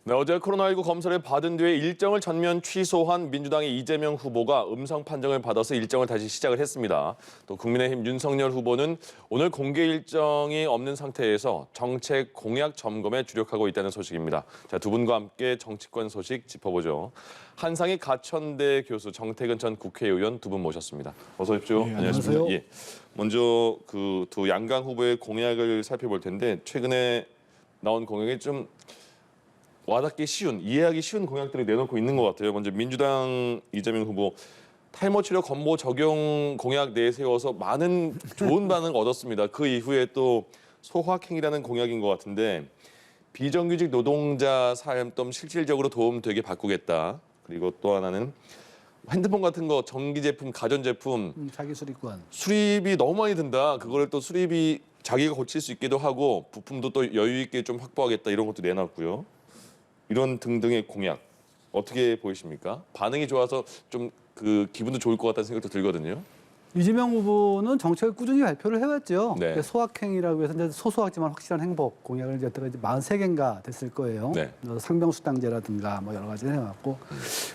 네, 어제 코로나19 검사를 받은 뒤에 일정을 전면 취소한 민주당의 이재명 후보가 음성 판정을 받아서 일정을 다시 시작을 했습니다. 또 국민의힘 윤석열 후보는 오늘 공개 일정이 없는 상태에서 정책 공약 점검에 주력하고 있다는 소식입니다. 자, 두 분과 함께 정치권 소식 짚어보죠. 한상희 가천대 교수, 정태근 전 국회의원 두 분 모셨습니다. 어서 오십시오. 네, 안녕하세요. 예. 먼저 그 두 양강 후보의 공약을 살펴볼 텐데 최근에 나온 공약이 좀 와닿기 쉬운, 이해하기 쉬운 공약들을 내놓고 있는 것 같아요. 먼저 민주당 이재명 후보 탈모 치료 건보 적용 공약 내세워서 많은 좋은 반응 얻었습니다. 그 이후에 또 소확행이라는 공약인 것 같은데 비정규직 노동자 삶 좀 실질적으로 도움되게 바꾸겠다. 그리고 또 하나는 핸드폰 같은 거 전기 제품, 가전 제품 자기 수리권. 수리비 너무 많이 든다. 그거를 또 수리비 자기가 고칠 수 있기도 하고 부품도 또 여유 있게 좀 확보하겠다. 이런 것도 내놨고요. 이런 등등의 공약 어떻게 보이십니까? 반응이 좋아서 좀 그 기분도 좋을 것 같다는 생각도 들거든요. 이재명 후보는 정책을 꾸준히 발표를 해왔죠. 네. 소확행이라고 해서 이제 소소하지만 확실한 행복 공약을 이제 여태까지 43개인가 됐을 거예요. 네. 상병수당제라든가 뭐 여러 가지 해왔고,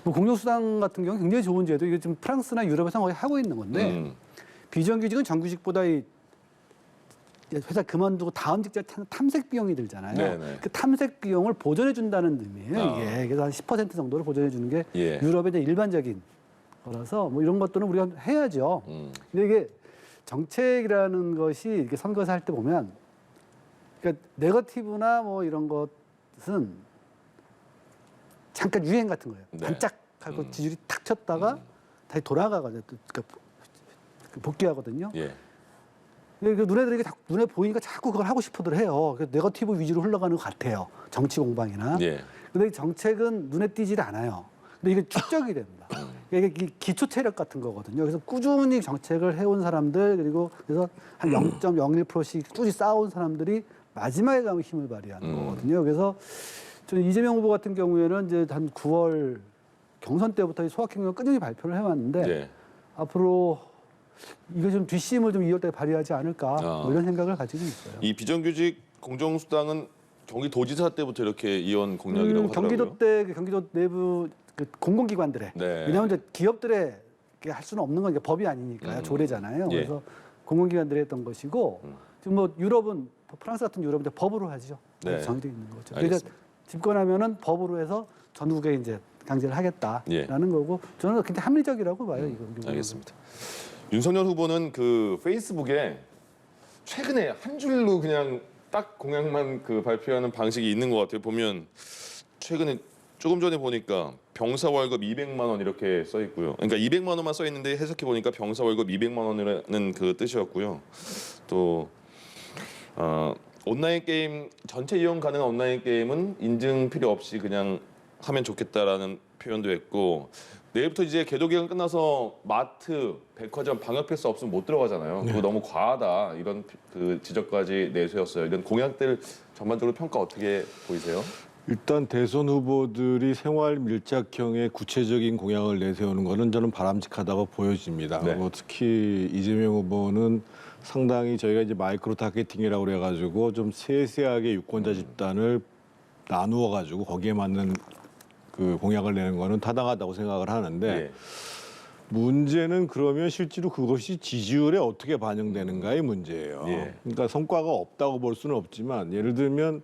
뭐 공정수당 같은 경우 굉장히 좋은 제도. 이게 지금 프랑스나 유럽에서 거의 하고 있는 건데 비정규직은 정규직보다 이 회사 그만두고 다음 직장 탐색 비용이 들잖아요. 네네. 그 탐색 비용을 보전해 준다는 의미예요. 이게 그래서 한 10% 정도를 보전해 주는 게 예. 유럽의 이제 일반적인 거라서 뭐 이런 것들은 우리가 해야죠. 근데 이게 정책이라는 것이 이렇게 선거에서 할 때 보면, 그러니까 네거티브나 뭐 이런 것은 잠깐 유행 같은 거예요. 네. 반짝하고 지지율이 탁 쳤다가 다시 돌아가거든요. 그러니까 복귀하거든요. 예. 눈에 눈에 보이니까 자꾸 그걸 하고 싶어들 해요. 그래서 네거티브 위주로 흘러가는 것 같아요. 정치 공방이나. 예. 근데 이 정책은 눈에 띄질 않아요. 근데 이게 축적이 됩니다. 이게 기초 체력 같은 거거든요. 그래서 꾸준히 정책을 해온 사람들, 그리고 그래서 한 0.01%씩 꾸준히 쌓아온 사람들이 마지막에 가면 힘을 발휘하는 거거든요. 그래서 저는 이재명 후보 같은 경우에는 이제 한 9월 경선 때부터 이 소확행을 꾸준히 발표를 해왔는데 예. 앞으로 이거 좀 뒷심을 좀 2월달에 발휘하지 않을까 뭐 이런 생각을 가지고 있어요. 이 비정규직 공정수당은 경기도지사 때부터 이렇게 이원 공약이라고 하더라고요. 경기도 때 경기도 내부 그 공공기관들의 네. 왜냐하면 이제 기업들의 할 수는 없는 건 이게 법이 아니니까요. 조례잖아요. 예. 그래서 공공기관들이 했던 것이고 지금 뭐 유럽은 프랑스 같은 유럽은 이제 법으로 하죠. 네. 정해져 있는 거죠. 그러니까 알겠습니다. 집권하면은 법으로 해서 전국에 이제 강제를 하겠다라는 거고 저는 굉장히 합리적이라고 봐요. 이거. 알겠습니다. 윤석열 후보는 그 페이스북에 최근에 한 줄로 그냥 딱 공약만 그 발표하는 방식이 있는 것 같아요. 보면 최근에 조금 전에 보니까 병사 월급 200만 원 이렇게 써 있고요. 그러니까 200만 원만 써 있는데 해석해 보니까 병사 월급 200만 원이라는 그 뜻이었고요. 또 온라인 게임 전체 이용 가능한 온라인 게임은 인증 필요 없이 그냥 하면 좋겠다라는 표현도 했고 내일부터 이제 개도 기간 끝나서 마트, 백화점 방역 패스 없으면 못 들어가잖아요. 그거 너무 과하다 이런 그 지적까지 내세웠어요. 이런 공약들 전반적으로 평가 어떻게 보이세요? 일단 대선 후보들이 생활 밀착형의 구체적인 공약을 내세우는 것은 저는 바람직하다고 보여집니다. 네. 뭐 특히 이재명 후보는 상당히 저희가 이제 마이크로 타겟팅이라고 그래가지고 좀 세세하게 유권자 집단을 나누어 가지고 거기에 맞는 그 공약을 내는 거는 타당하다고 생각을 하는데 예. 문제는 그러면 실제로 그것이 지지율에 어떻게 반영되는가의 문제예요. 예. 그러니까 성과가 없다고 볼 수는 없지만 예를 들면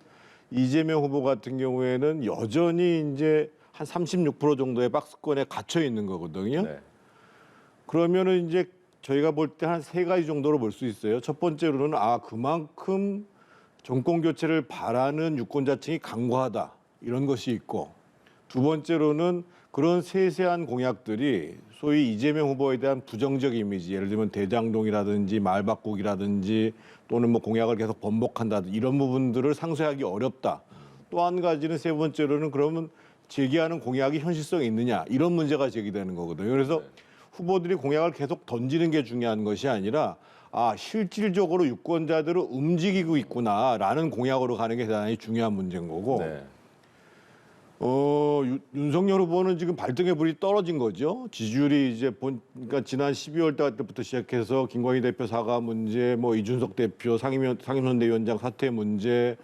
이재명 후보 같은 경우에는 여전히 이제 한 36% 정도의 박스권에 갇혀 있는 거거든요. 네. 그러면은 이제 저희가 볼 때 한 세 가지 정도로 볼 수 있어요. 첫 번째로는 그만큼 정권 교체를 바라는 유권자층이 강고하다 이런 것이 있고 두 번째로는 그런 세세한 공약들이 소위 이재명 후보에 대한 부정적 이미지, 예를 들면 대장동이라든지 말바꾸기라든지 또는 뭐 공약을 계속 번복한다든지 이런 부분들을 상쇄하기 어렵다. 또 한 가지는 세 번째로는 그러면 제기하는 공약이 현실성이 있느냐 이런 문제가 제기되는 거거든요. 그래서 후보들이 공약을 계속 던지는 게 중요한 것이 아니라 실질적으로 유권자들을 움직이고 있구나라는 공약으로 가는 게 대단히 중요한 문제인 거고 네. 윤석열 후보는 지금 발등에 불이 떨어진 거죠. 지지율이 이제 그러니까 지난 12월 달 때부터 시작해서 김광희 대표 사과 문제, 뭐 이준석 대표 상임선대위원장 사퇴 문제,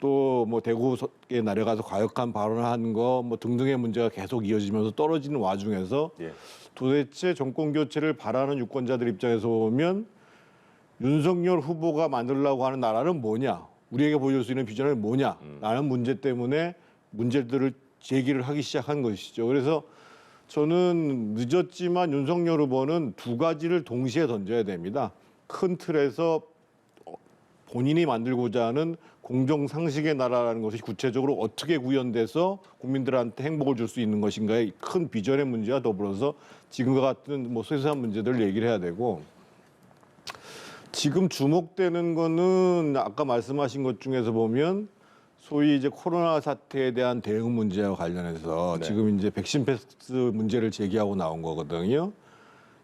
또 뭐 대구에 내려가서 과격한 발언을 한 거 뭐 등등의 문제가 계속 이어지면서 떨어지는 와중에서 예. 도대체 정권 교체를 바라는 유권자들 입장에서 보면 윤석열 후보가 만들려고 하는 나라는 뭐냐, 우리에게 보여줄 수 있는 비전은 뭐냐라는 문제 때문에 문제들을 제기를 하기 시작한 것이죠. 그래서 저는 늦었지만 윤석열 후보는 두 가지를 동시에 던져야 됩니다. 큰 틀에서 본인이 만들고자 하는 공정 상식의 나라라는 것이 구체적으로 어떻게 구현돼서 국민들한테 행복을 줄 수 있는 것인가의 큰 비전의 문제와 더불어서 지금과 같은 뭐 세세한 문제들을 얘기를 해야 되고, 지금 주목되는 거는 아까 말씀하신 것 중에서 보면 소위 이제 코로나 사태에 대한 대응 문제와 관련해서 네. 지금 이제 백신 패스 문제를 제기하고 나온 거거든요.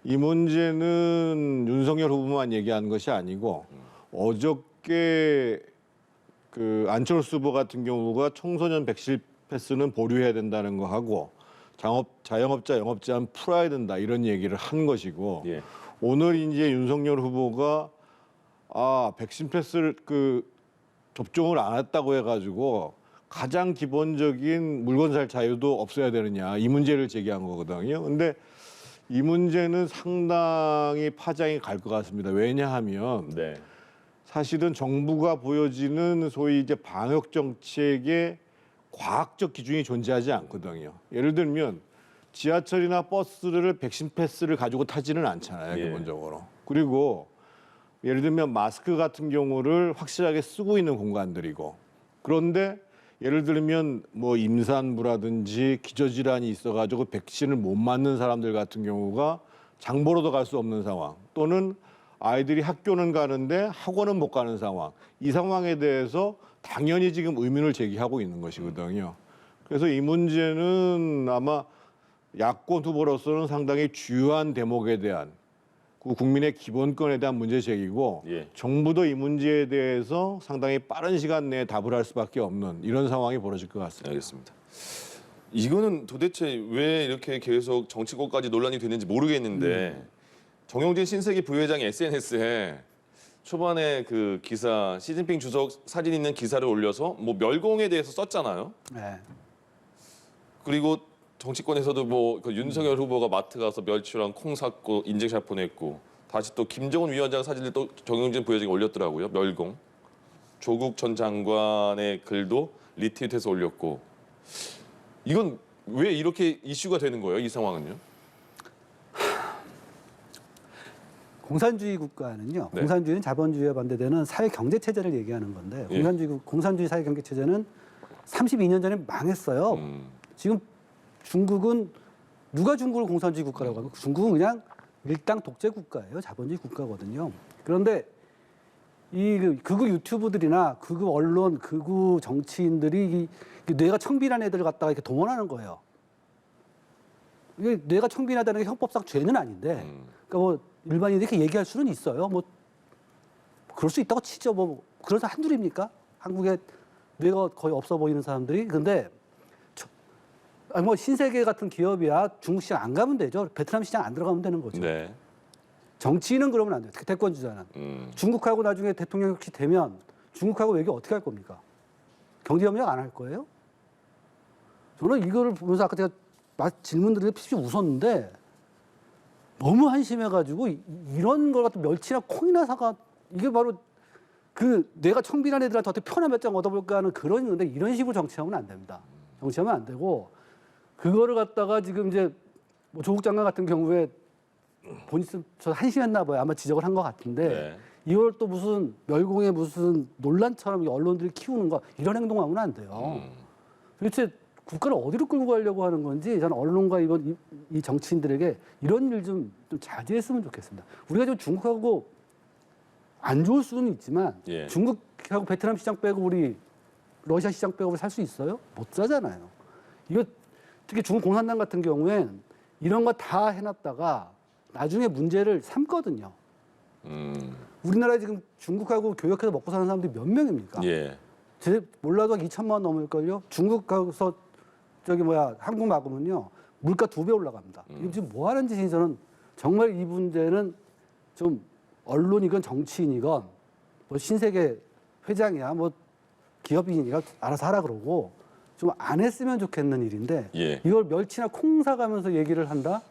이 문제는 윤석열 후보만 얘기한 것이 아니고 어저께 그 안철수 후보 같은 경우가 청소년 백신 패스는 보류해야 된다는 거 하고 자영업자, 영업제한 풀어야 된다 이런 얘기를 한 것이고, 예. 오늘 이제 윤석열 후보가 백신 패스를 접종을 안 했다고 해가지고 가장 기본적인 물건 살 자유도 없어야 되느냐 이 문제를 제기한 거거든요. 근데 이 문제는 상당히 파장이 갈 것 같습니다. 왜냐하면 네. 사실은 정부가 보여지는 소위 이제 방역 정책의 과학적 기준이 존재하지 않거든요. 예를 들면 지하철이나 버스를 백신 패스를 가지고 타지는 않잖아요, 예. 기본적으로. 그리고 예를 들면 마스크 같은 경우를 확실하게 쓰고 있는 공간들이고, 그런데 예를 들면 뭐 임산부라든지 기저질환이 있어가지고 백신을 못 맞는 사람들 같은 경우가 장 보러도 갈 수 없는 상황, 또는 아이들이 학교는 가는데 학원은 못 가는 상황, 이 상황에 대해서 당연히 지금 의문을 제기하고 있는 것이거든요. 그래서 이 문제는 아마 야권 후보로서는 상당히 주요한 대목에 대한 국민의 기본권에 대한 문제 제기고, 예. 정부도 이 문제에 대해서 상당히 빠른 시간 내에 답을 할 수밖에 없는 이런 상황이 벌어질 것 같습니다. 알겠습니다. 이거는 도대체 왜 이렇게 계속 정치권까지 논란이 됐는지 모르겠는데 정영진 신세계 부회장이 SNS에 초반에 그 기사 시진핑 주석 사진 있는 기사를 올려서 뭐 멸공에 대해서 썼잖아요. 네. 그리고 정치권에서도 뭐 그 윤석열 후보가 마트 가서 멸치랑 콩 샀고 인증샷 보냈고, 다시 또 김정은 위원장 사진을 또 정영진 부회장이 올렸더라고요. 멸공. 조국 전 장관의 글도 리트윗해서 올렸고, 이건 왜 이렇게 이슈가 되는 거예요? 이 상황은요? 공산주의 국가는요. 네. 공산주의는 자본주의와 반대되는 사회 경제 체제를 얘기하는 건데, 예. 공산주의 사회 경제 체제는 32년 전에 망했어요. 지금 중국은 누가 중국을 공산주의 국가라고 하면 중국은 그냥 일당 독재 국가예요. 자본주의 국가거든요. 그런데 이 극우 유튜브들이나 극우 언론, 극우 정치인들이 이 뇌가 청빈한 애들 갖다가 이렇게 동원하는 거예요. 이게 뇌가 청빈하다는 게 형법상 죄는 아닌데, 그러니까 뭐 일반인들이 이렇게 얘기할 수는 있어요. 뭐 그럴 수 있다고 치죠. 뭐 그래서 한둘입니까? 한국에 뇌가 거의 없어 보이는 사람들이. 근데 뭐 신세계 같은 기업이야 중국 시장 안 가면 되죠. 베트남 시장 안 들어가면 되는 거죠. 네. 정치인은 그러면 안 돼요. 대권주자는. 중국하고 나중에 대통령 혹시 되면 중국하고 외교 어떻게 할 겁니까? 경제협력 안 할 거예요? 저는 이거를 보면서 아까 제가 질문 드리는데 피피 웃었는데 너무 한심해가지고 이런 걸 갖다 멸치나 콩이나 사가 이게 바로 그 내가 청빈한 애들한테 어떻게 표나 몇 장 얻어볼까 하는 그런 건데, 이런 식으로 정치하면 안 됩니다. 정치하면 안 되고, 그거를 갖다가 지금 이제 뭐 조국 장관 같은 경우에 본인 저 한심했나 봐요. 아마 지적을 한 것 같은데 네. 이걸 또 무슨 멸공의 무슨 논란처럼 언론들이 키우는 거, 이런 행동하면 안 돼요. 도대체 국가를 어디로 끌고 가려고 하는 건지 저는 언론과 이 정치인들에게 이런 일 좀 자제했으면 좋겠습니다. 우리가 지금 중국하고 안 좋을 수는 있지만 예. 중국하고 베트남 시장 빼고 우리 러시아 시장 빼고 살 수 있어요? 못 사잖아요. 이거 특히 중국 공산당 같은 경우엔 이런 거 다 해놨다가 나중에 문제를 삼거든요. 우리나라에 지금 중국하고 교역해서 먹고 사는 사람들이 몇 명입니까? 예. 제 몰라도 2천만 원 넘을걸요. 중국 가서 한국 막으면요 물가 2배 올라갑니다. 이게 지금 뭐 하는 짓인지 저는 정말 이 문제는 좀 언론이건 정치인이건 뭐 신세계 회장이야 뭐 기업인이라 알아서 하라 그러고 좀 안 했으면 좋겠는 일인데 예. 이걸 멸치나 콩 사가면서 얘기를 한다?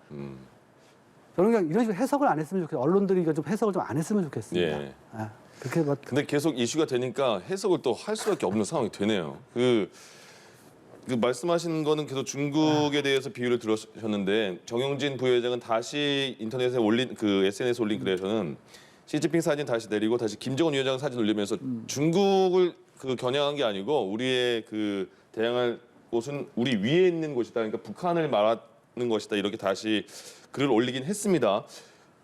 저는 그냥 이런 식으로 해석을 안 했으면 좋겠어요. 언론들이 이거 좀 해석을 좀 안 했으면 좋겠습니다. 예. 아, 그렇게 근데 계속 이슈가 되니까 해석을 또 할 수밖에 없는 상황이 되네요. 그 말씀하신 거는 계속 중국에 대해서 비유를 들으셨는데 정영진 부회장은 다시 인터넷에 올린 그 SNS에 올린 글에서는 시진핑 사진 다시 내리고 다시 김정은 위원장 사진 올리면서 중국을 그 겨냥한 게 아니고 우리의 그 대항할 곳은 우리 위에 있는 곳이다. 그러니까 북한을 말하는 것이다. 이렇게 다시 글을 올리긴 했습니다.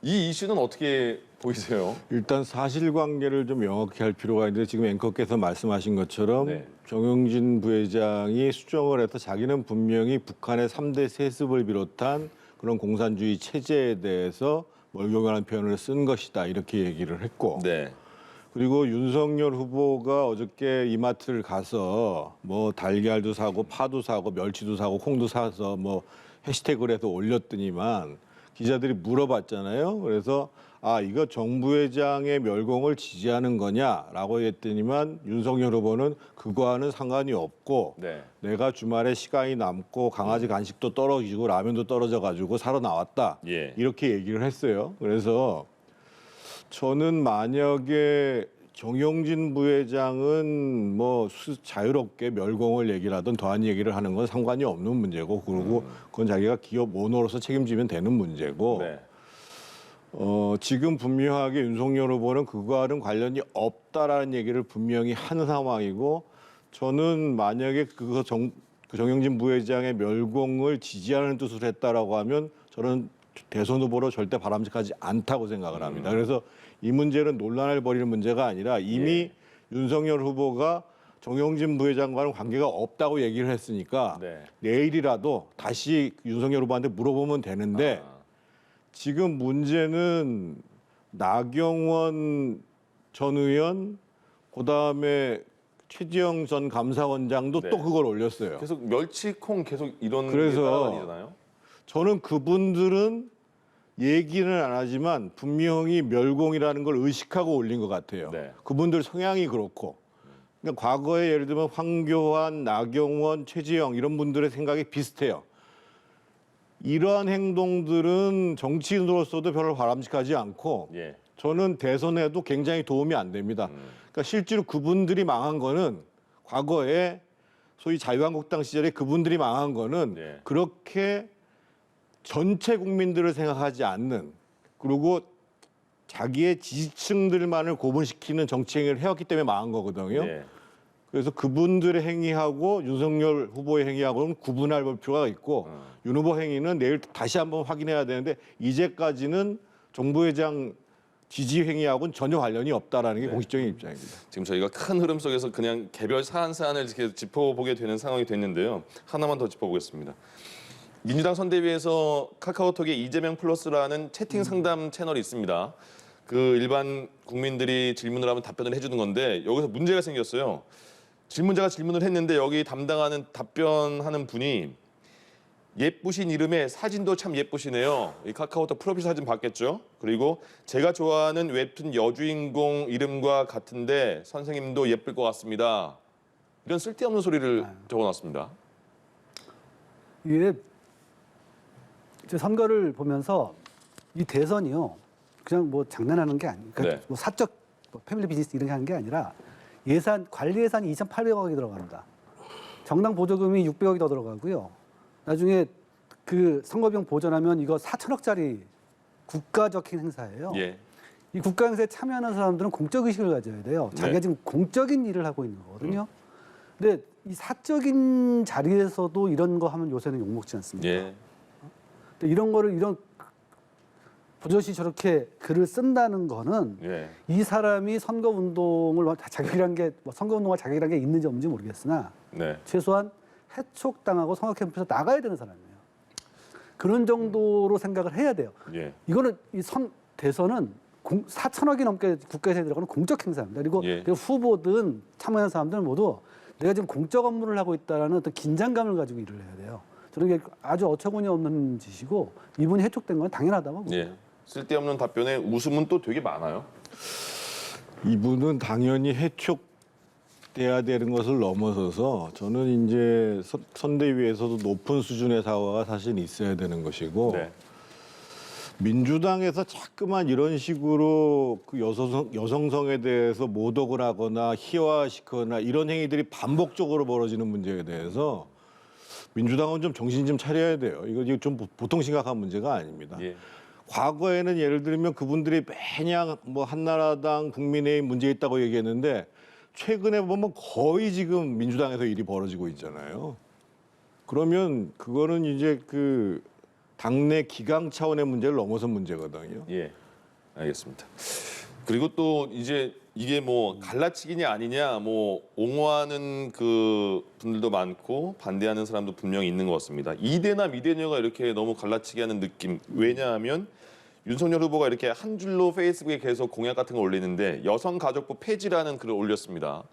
이 이슈는 어떻게 보이세요? 일단 사실관계를 좀 명확히 할 필요가 있는데 지금 앵커께서 말씀하신 것처럼 네. 정영진 부회장이 수정을 해서 자기는 분명히 북한의 3대 세습을 비롯한 그런 공산주의 체제에 대해서 멀경하는 표현을 쓴 것이다 이렇게 얘기를 했고 네. 그리고 윤석열 후보가 어저께 이마트를 가서 뭐 달걀도 사고 파도 사고 멸치도 사고 콩도 사서 뭐 해시태그를 해서 올렸더니만 기자들이 물어봤잖아요. 그래서 아 이거 정 부회장의 멸공을 지지하는 거냐라고 했더니만 윤석열 후보는 그거와는 상관이 없고 네. 내가 주말에 시간이 남고 강아지 간식도 떨어지고 라면도 떨어져 가지고 사러 나왔다. 예. 이렇게 얘기를 했어요. 그래서 저는 만약에 정영진 부회장은 뭐 자유롭게 멸공을 얘기를 하든 더한 얘기를 하는 건 상관이 없는 문제고 그리고 그건 자기가 기업 오너로서 책임지면 되는 문제고 네. 지금 분명하게 윤석열 후보는 그거와는 관련이 없다라는 얘기를 분명히 한 상황이고 저는 만약에 그 정영진 부회장의 멸공을 지지하는 뜻으로 했다라고 하면 저는 대선 후보로 절대 바람직하지 않다고 생각을 합니다. 그래서 이 문제는 논란을 벌이는 문제가 아니라 이미 윤석열 후보가 정영진 부회장과는 관계가 없다고 얘기를 했으니까 네. 내일이라도 다시 윤석열 후보한테 물어보면 되는데 지금 문제는 나경원 전 의원 그다음에 최지영 전 감사원장도 네. 또 그걸 올렸어요. 계속 멸치콩 계속 이런 그래서 게 따라다니잖아요. 저는 그분들은 얘기는 안 하지만 분명히 멸공이라는 걸 의식하고 올린 것 같아요. 네. 그분들 성향이 그렇고. 그러니까 과거에 예를 들면 황교안, 나경원, 최지영 이런 분들의 생각이 비슷해요. 이러한 행동들은 정치인으로서도 별로 바람직하지 않고 예. 저는 대선에도 굉장히 도움이 안 됩니다. 그러니까 실제로 그분들이 망한 거는 과거에 소위 자유한국당 시절에 그분들이 망한 거는 네. 그렇게 전체 국민들을 생각하지 않는 그리고 자기의 지지층들만을 고분시키는 정치행위를 해왔기 때문에 망한 거거든요. 네. 그래서 그분들의 행위하고 윤석열 후보의 행위하고는 구분할 필요가 있고 윤 후보 행위는 내일 다시 한번 확인해야 되는데 이제까지는 정 부회장 지지 행위하고는 전혀 관련이 없다라는 게 공식적인 입장입니다. 지금 저희가 큰 흐름 속에서 그냥 개별 사안을 이렇게 짚어보게 되는 상황이 됐는데요. 하나만 더 짚어보겠습니다. 민주당 선대위에서 카카오톡에 이재명 플러스라는 채팅 상담 채널이 있습니다. 그 일반 국민들이 질문을 하면 답변을 해주는 건데 여기서 문제가 생겼어요. 질문자가 질문을 했는데 여기 담당하는 답변하는 분이 예쁘신 이름에 사진도 참 예쁘시네요. 이 카카오톡 프로필 사진 봤겠죠? 그리고 제가 좋아하는 웹툰 여주인공 이름과 같은데 선생님도 예쁠 것 같습니다. 이런 쓸데없는 소리를 적어놨습니다. 이게 제 선거를 보면서 이 대선이요 그냥 뭐 장난하는 게 아니에요. 그러니까 네. 뭐 사적 뭐 패밀리 비즈니스 이런 게 하는 게 아니라 관리 예산이 2,800억이 들어갑니다. 정당 보조금이 600억이 더 들어가고요. 나중에 그 선거비용 보전하면 이거 4천억짜리 국가적 행사예요. 예. 이 국가 행사에 참여하는 사람들은 공적 의식을 가져야 돼요. 자기가 네. 지금 공적인 일을 하고 있는 거거든요. 근데 이 사적인 자리에서도 이런 거 하면 요새는 욕먹지 않습니까? 예. 근데 이런 거를 이런 버젓이 저렇게 글을 쓴다는 거는 예. 이 사람이 선거 운동을 자격이란 게 선거 운동할 자격이란 게 있는지 없는지 모르겠으나 네. 최소한 해촉당하고 선거 캠프에서 나가야 되는 사람이에요. 그런 정도로 생각을 해야 돼요. 예. 이거는 이 대선은 4천억이 넘게 국가에서 들어가는 공적 행사입니다. 그리고 예. 후보든 참여한 사람들은 모두 내가 지금 공적 업무를 하고 있다라는 어떤 긴장감을 가지고 일을 해야 돼요. 저는 이게 아주 어처구니 없는 짓이고 이분이 해촉된 건 당연하다고 봅니다. 예. 쓸데없는 답변에 웃음은 또 되게 많아요. 이분은 당연히 해촉 돼야 되는 것을 넘어서서 저는 이제 선대위에서도 높은 수준의 사과가 사실 있어야 되는 것이고 네. 민주당에서 자꾸만 이런 식으로 그 여성성에 대해서 모독을 하거나 희화시키거나 이런 행위들이 반복적으로 벌어지는 문제에 대해서 민주당은 좀 정신 좀 차려야 돼요. 이거 좀 보통 심각한 문제가 아닙니다. 예. 과거에는 예를 들면 그분들이 매년 뭐 한나라당, 국민의힘 문제 있다고 얘기했는데 최근에 보면 거의 지금 민주당에서 일이 벌어지고 있잖아요. 그러면 그거는 이제 그 당내 기강 차원의 문제를 넘어선 문제거든요. 예, 알겠습니다. 그리고 또 이제 이게 뭐 갈라치기냐 아니냐 뭐 옹호하는 그 분들도 많고 반대하는 사람도 분명히 있는 것 같습니다. 이대나 미대녀가 이렇게 너무 갈라치기 하는 느낌. 왜냐하면 윤석열 후보가 이렇게 한 줄로 페이스북에 계속 공약 같은 거 올리는데 여성가족부 폐지라는 글을 올렸습니다.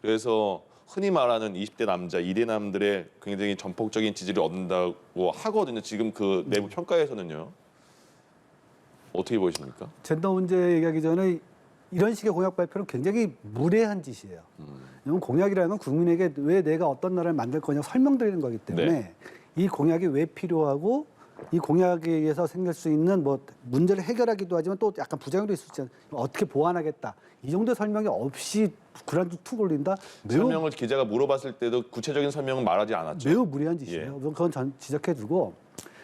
그래서 흔히 말하는 20대 남자, 이대남들의 굉장히 전폭적인 지지를 얻는다고 하거든요. 지금 그 내부 평가에서는요. 어떻게 보십니까? 젠더 문제 얘기하기 전에 이런 식의 공약 발표는 굉장히 무례한 짓이에요. 왜냐하면 공약이라는 건 국민에게 왜 내가 어떤 나라를 만들 거냐 설명드리는 거기 때문에 네. 이 공약이 왜 필요하고 이 공약에 의해서 생길 수 있는 뭐 문제를 해결하기도 하지만 또 약간 부작용도 있을 수 있잖아요. 어떻게 보완하겠다. 이 정도의 설명이 없이 구란도 툭 올린다. 설명을 기자가 물어봤을 때도 구체적인 설명은 말하지 않았죠. 매우 무리한 짓이에요. 예. 그건 전 지적해두고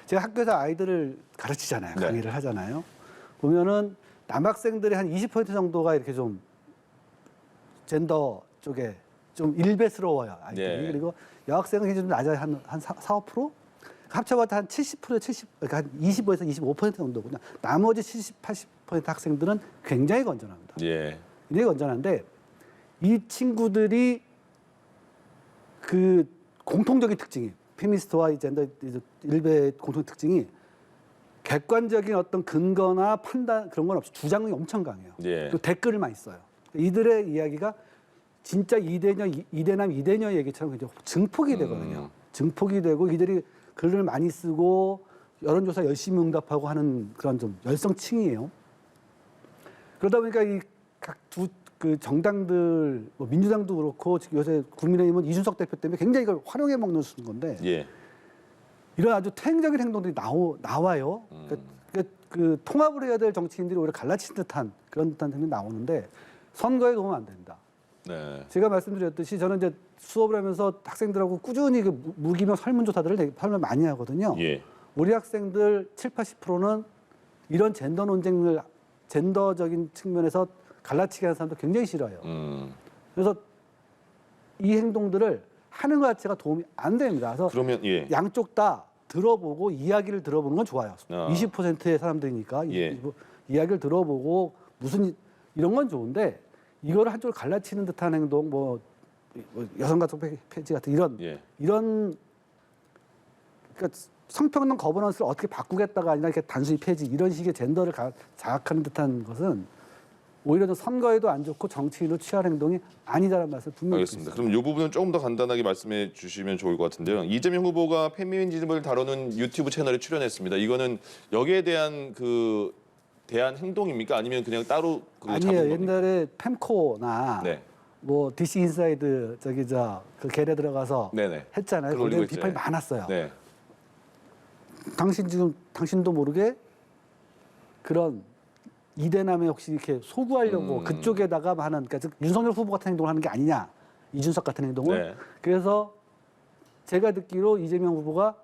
제가 학교에서 아이들을 가르치잖아요. 네. 강의를 하잖아요. 보면은 남학생들의 한 20% 정도가 이렇게 좀 젠더 쪽에 좀 일베스러워요. 아이들이. 네. 그리고 여학생은 굉장히 좀 낮아요. 한 4, 5%? 합쳐봐도 한 70%, 그러니까 한 25에서 25% 정도군요. 나머지 70, 80% 학생들은 굉장히 건전합니다. 예. 굉장히 건전한데 이 친구들이 그 공통적인 특징이 페미니스트와 이 젠더 일베의 공통 특징이 객관적인 어떤 근거나 판단 그런 건 없이 주장이 엄청 강해요. 예. 그리고 댓글을 많이 써요. 이들의 이야기가 진짜 이대녀, 이대남, 이대녀 얘기처럼 굉장히 증폭이 되거든요. 증폭이 되고 이들이 글을 많이 쓰고 여론조사 열심히 응답하고 하는 그런 좀 열성층이에요. 그러다 보니까 이 각 그 정당들, 뭐 민주당도 그렇고 요새 국민의힘은 이준석 대표 때문에 굉장히 이걸 활용해 먹는 건데 예. 이런 아주 퇴행적인 행동들이 나와요. 그 통합을 해야 될 정치인들이 오히려 갈라친 듯한 그런 듯한 행동이 나오는데 선거에 도움 안 된다. 네. 제가 말씀드렸듯이 저는 이제 수업을 하면서 학생들하고 꾸준히 그 무기명 설문조사들을 되게 설명 많이 하거든요. 예. 우리 학생들 7, 80%는 이런 젠더 논쟁을 젠더적인 측면에서 갈라치기 하는 사람도 굉장히 싫어요. 그래서 이 행동들을 하는 것 자체가 도움이 안 됩니다. 그래서 그러면 예. 양쪽 다 들어보고 이야기를 들어보는 건 좋아요. 20%의 사람들이니까 예. 이야기를 들어보고 무슨 이런 건 좋은데 이거를 한쪽을 갈라치는 듯한 행동, 뭐 여성가족 폐지 같은 이런 그러니까 성평등 거버넌스를 어떻게 바꾸겠다가 아니라 이렇게 단순히 폐지 이런 식의 젠더를 자각하는 듯한 것은 오히려 좀 선거에도 안 좋고 정치인으로 취할 행동이 아니다라는 말씀을 분명히 알겠습니다. 그럼 이 부분은 조금 더 간단하게 말씀해 주시면 좋을 것 같은데요. 이재명 후보가 페미니즘을 다루는 유튜브 채널에 출연했습니다. 이거는 여기에 대한 그 대한 행동입니까? 아니면 그냥 따로 그 아니에요. 옛날에 팸코나 네. 뭐 DC 인사이드 그 계례 들어가서 네네. 했잖아요. 그걸 올리고 거기에 비판이 있죠. 많았어요. 네. 당신도 모르게 그런 이대남에 혹시 이렇게 소구하려고 그쪽에다가 하는 그러니까 즉 윤석열 후보 같은 행동을 하는 게 아니냐 이준석 같은 행동을 네. 그래서 제가 듣기로 이재명 후보가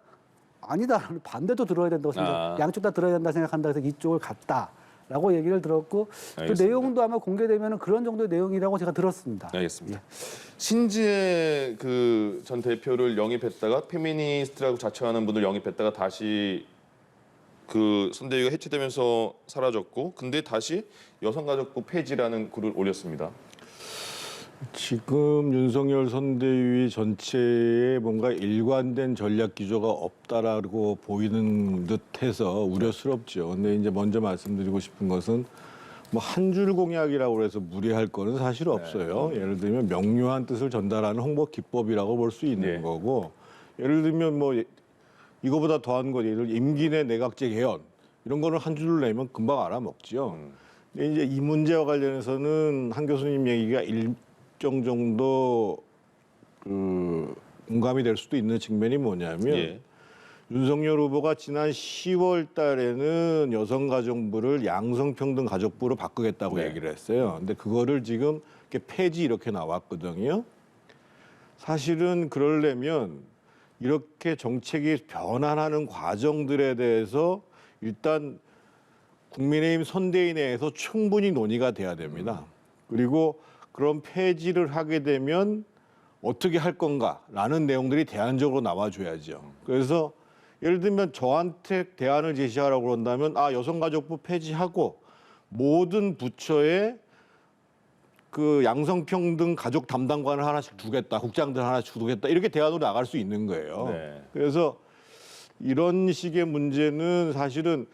아니다 반대도 들어야 된다고 생각 양쪽 다 들어야 된다 생각한다 해서 이쪽을 갔다라고 얘기를 들었고 그 알겠습니다. 내용도 아마 공개되면 그런 정도의 내용이라고 제가 들었습니다. 알겠습니다. 신지혜 그 전 대표를 영입했다가 페미니스트라고 자처하는 분을 영입했다가 다시 그 선대위가 해체되면서 사라졌고 근데 다시 여성가족부 폐지라는 글을 올렸습니다. 지금 윤석열 선대위 전체에 뭔가 일관된 전략 기조가 없다라고 보이는 듯해서 우려스럽죠. 근데 이제 먼저 말씀드리고 싶은 것은 뭐 한 줄 공약이라고 해서 무리할 거는 사실 없어요. 예를 들면 명료한 뜻을 전달하는 홍보 기법이라고 볼 수 있는 네. 거고 예를 들면 뭐 이거보다 더한 거 예를 들어 임기 내 내각제 개헌 이런 거는 한 줄로 내면 금방 알아먹지요. 근데 이제 이 문제와 관련해서는 한 교수님 얘기가 일정 정도 공감이 될 수도 있는 측면이 뭐냐면 예. 윤석열 후보가 지난 10월 달에는 여성가족부를 양성평등가족부로 바꾸겠다고 네. 얘기를 했어요. 근데 그거를 지금 이렇게 폐지 이렇게 나왔거든요. 사실은 그러려면 이렇게 정책이 변환하는 과정들에 대해서 일단 국민의힘 선대위내에서 충분히 논의가 돼야 됩니다. 그리고 그런 폐지를 하게 되면 어떻게 할 건가라는 내용들이 대안적으로 나와줘야죠. 그래서 예를 들면 저한테 대안을 제시하라고 그런다면 여성가족부 폐지하고 모든 부처에 그 양성평등 가족 담당관을 하나씩 두겠다, 국장들 하나씩 두겠다 이렇게 대안으로 나갈 수 있는 거예요. 네. 그래서 이런 식의 문제는 사실은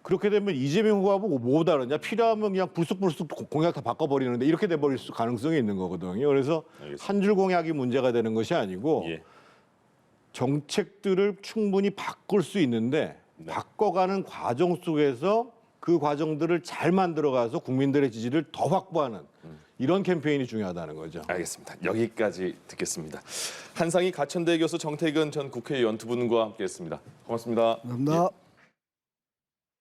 그렇게 되면 이재명 후보하고 뭐 다르냐? 필요하면 그냥 불쑥불쑥 공약 다 바꿔버리는데 이렇게 돼버릴 가능성이 있는 거거든요. 그래서 알겠습니다. 한 줄 공약이 문제가 되는 것이 아니고 예. 정책들을 충분히 바꿀 수 있는데 네. 바꿔가는 과정 속에서 그 과정들을 잘 만들어가서 국민들의 지지를 더 확보하는 이런 캠페인이 중요하다는 거죠. 알겠습니다. 여기까지 듣겠습니다. 한상희 가천대 교수 정태근 전 국회의원 두 분과 함께했습니다. 고맙습니다. 감사합니다.